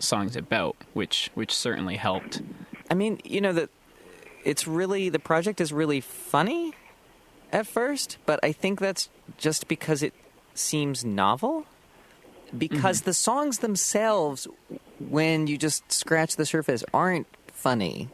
song's about, which certainly helped. I mean, the project is really funny at first, but I think that's just because it seems novel. Because the songs themselves, when you just scratch the surface, aren't funny.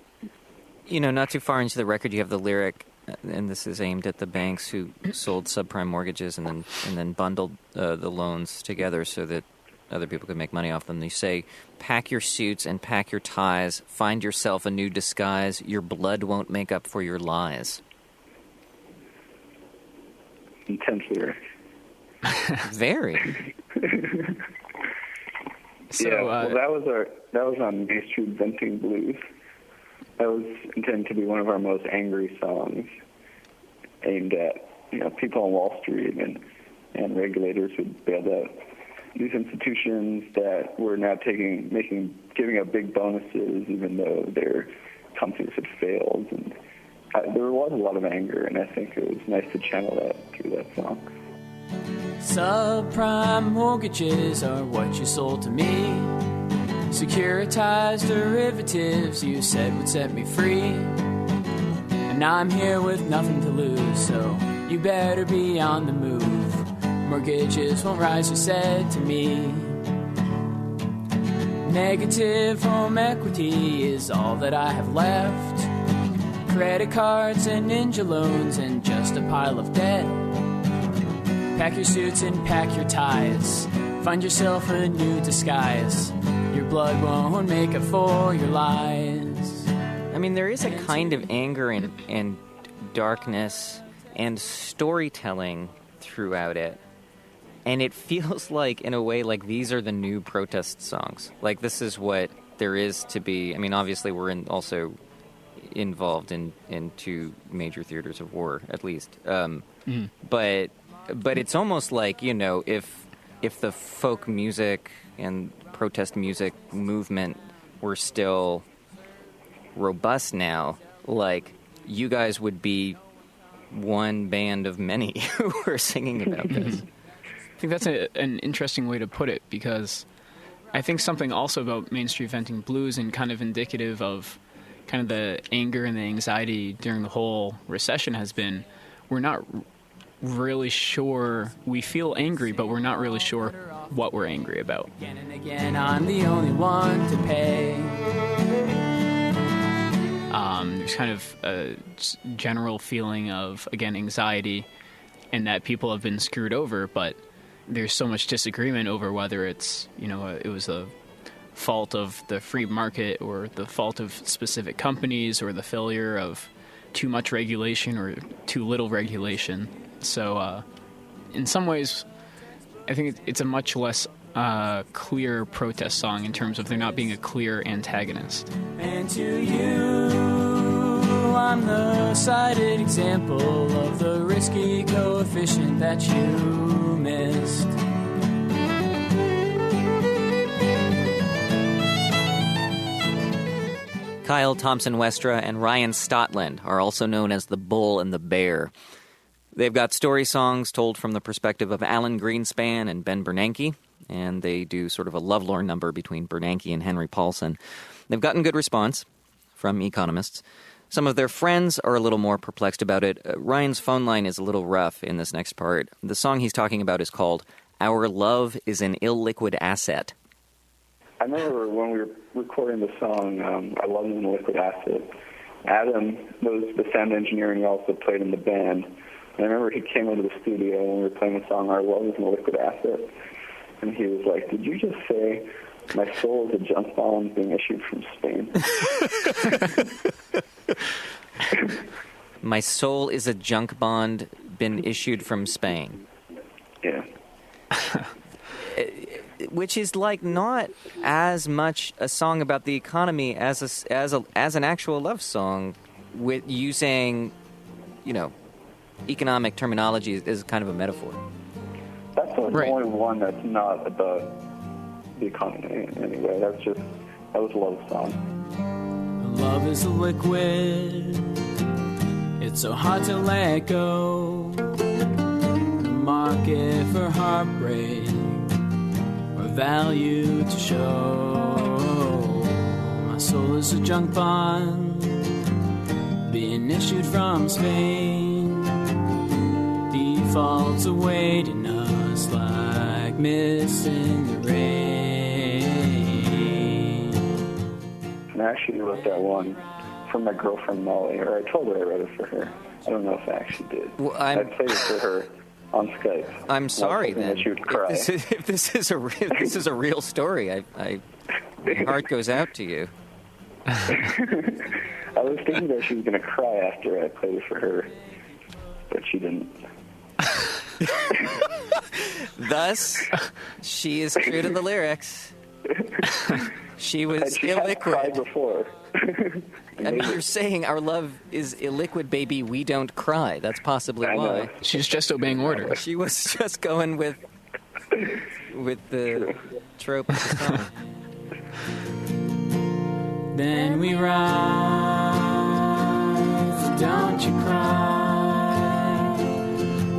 Not too far into the record, you have the lyric, and this is aimed at the banks who sold subprime mortgages and then bundled the loans together so that other people could make money off them. They say, pack your suits and pack your ties, find yourself a new disguise, your blood won't make up for your lies. Intense lyric. Very. So, that was on Main Street Venting Blues. That was intended to be one of our most angry songs, aimed at people on Wall Street and regulators who bailed out these institutions that were now giving out big bonuses even though their companies had failed. And there was a lot of anger, and I think it was nice to channel that through that song. Subprime mortgages are what you sold to me. Securitized derivatives you said would set me free. And now I'm here with nothing to lose, so you better be on the move. Mortgages won't rise, you said to me. Negative home equity is all that I have left. Credit cards and ninja loans and just a pile of debt. Pack your suits and pack your ties. Find yourself a new disguise. Your blood won't make up for your lies. I mean, there is a kind of anger and darkness and storytelling throughout it. And it feels like, in a way, like these are the new protest songs. Like, this is what there is to be. I mean, obviously, we're also involved in two major theaters of war, at least. But it's almost like, if the folk music and protest music movement were still robust now, like, you guys would be one band of many who are singing about this. I think that's an interesting way to put it, because I think something also about Main Street Venting Blues and kind of indicative of kind of the anger and the anxiety during the whole recession has been, we're not really sure. We feel angry, but we're not really sure what we're angry about. Again and again, I'm the only one to pay. There's kind of a general feeling of, again, anxiety, and that people have been screwed over, but there's so much disagreement over whether it's, it was a fault of the free market or the fault of specific companies or the failure of too much regulation or too little regulation. So in some ways, I think it's a much less clear protest song in terms of there not being a clear antagonist. And to you, I'm the cited example of the risky coefficient that you missed. Kyle Thompson Westra and Ryan Stotland are also known as the Bull and the Bear. They've got story songs told from the perspective of Alan Greenspan and Ben Bernanke, and they do sort of a lovelorn number between Bernanke and Henry Paulson. They've gotten good response from economists. Some of their friends are a little more perplexed about it. Ryan's phone line is a little rough in this next part. The song he's talking about is called Our Love is an Illiquid Asset. I remember when we were recording the song, I Love is an Illiquid Asset, Adam knows the sound engineering, also played in the band. And I remember he came into the studio when we were playing the song Our Love is an Illiquid Asset. And he was like, "Did you just say my soul is a junk bond being issued from Spain?" My soul is a junk bond been issued from Spain. Yeah. Which is like not as much a song about the economy as an actual love song, with using, economic terminology is kind of a metaphor. That's the only one that's not about the economy anyway. That was a love song. Love is a liquid. It's so hard to let go. The market for heartbreak or value to show. was a junk bond being issued from Spain. Defaults awaiting us like mist in the rain. And I actually wrote that one for my girlfriend Molly, or I told her I wrote it for her. I don't know if I actually did. Well, I played it for her on Skype. I'm sorry then. That she would cry. If this is a real story, my heart goes out to you. I was thinking that she was going to cry after I played it for her, but she didn't. Thus, she is true to the lyrics. She was She had cried illiquid. before. I mean, you're saying our love is illiquid, baby. We don't cry. That's possibly I know. why. She's just obeying orders. She was just going with the trope of the song. Then we rise, don't you cry.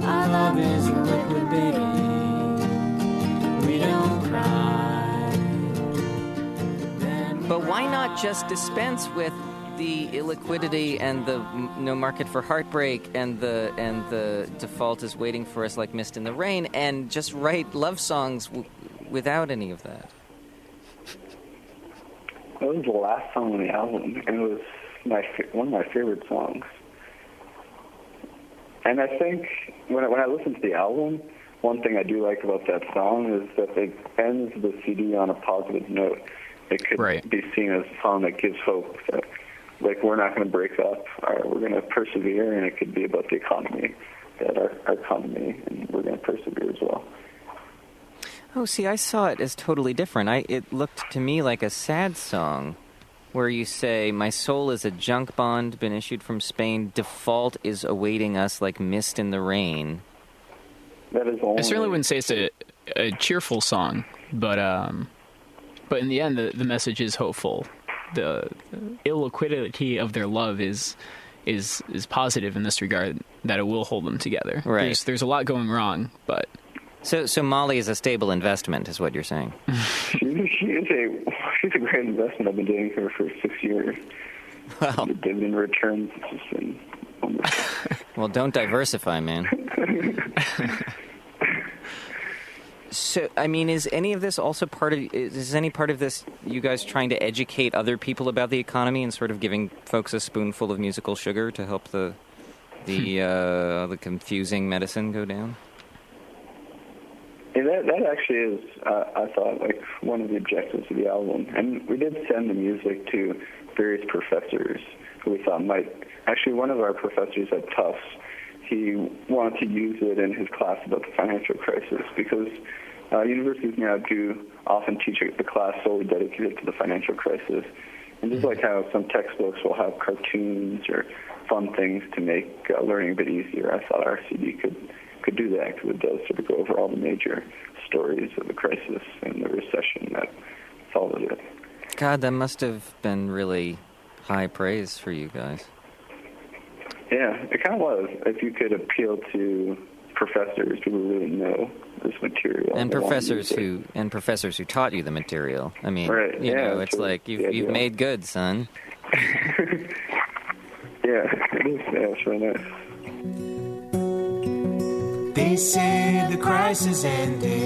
Our love is a liquid, baby. We don't cry. But why not just dispense with the illiquidity and the no market for heartbreak and the default is waiting for us like mist in the rain and just write love songs without any of that? That was the last song on the album, and it was one of my favorite songs. And I think when I listen to the album, one thing I do like about that song is that it ends the CD on a positive note. It could be seen as a song that gives hope that, like, we're not going to break up, or we're going to persevere, and it could be about the economy, that our economy, and we're going to persevere as well. Oh, see, I saw it as totally different. It looked to me like a sad song where you say, my soul is a junk bond, been issued from Spain. Default is awaiting us like mist in the rain. That is only... I certainly wouldn't say it's a cheerful song, but in the end, the message is hopeful. The illiquidity of their love is positive in this regard, that it will hold them together. Right. There's a lot going wrong, but... So Molly is a stable investment, is what you're saying. She's a great investment. I've been dating her for 6 years. Well, The dividend returns has just been wonderful. well, don't diversify, man. So, I mean, is any of this also is any part of this you guys trying to educate other people about the economy and sort of giving folks a spoonful of musical sugar to help the confusing medicine go down? Yeah, that actually is, I thought, like one of the objectives of the album. And we did send the music to various professors who we thought might... Actually, one of our professors at Tufts, he wanted to use it in his class about the financial crisis because universities now do often teach a class solely dedicated to the financial crisis. And just like how some textbooks will have cartoons or fun things to make learning a bit easier, I thought our CD could do that because it does sort of go over all the major stories of the crisis and the recession that followed it. God, that must have been really high praise for you guys. Yeah, it kind of was. If you could appeal to professors who really know this material, and professors who taught you the material. I mean, right. you know, it's really, like you've made good, son. Yeah, it is. Yeah, it's really nice. They say the crisis ended,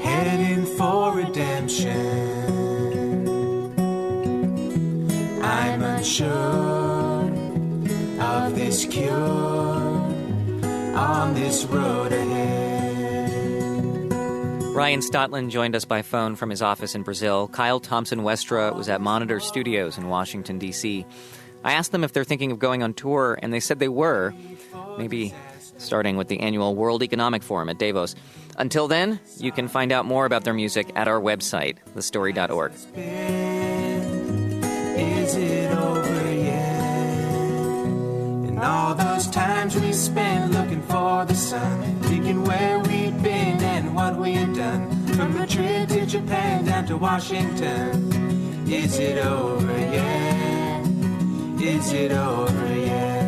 heading for redemption. I'm unsure of this cure on this road ahead. Ryan Stotland joined us by phone from his office in Brazil. Kyle Thompson Westra was at Monitor Studios in Washington, D.C. I asked them if they're thinking of going on tour, and they said they were, maybe starting with the annual World Economic Forum at Davos. Until then, you can find out more about their music at our website, thestory.org. Is it over yet? And all those times we spent looking for the sun, thinking where we'd been and what we had done, from Madrid to Japan down to Washington. Is it over yet? Is it over yet?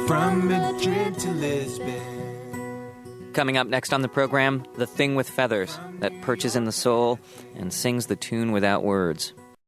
From Madrid to Lisbon. Coming up next on the program, The Thing with Feathers that perches in the soul and sings the tune without words.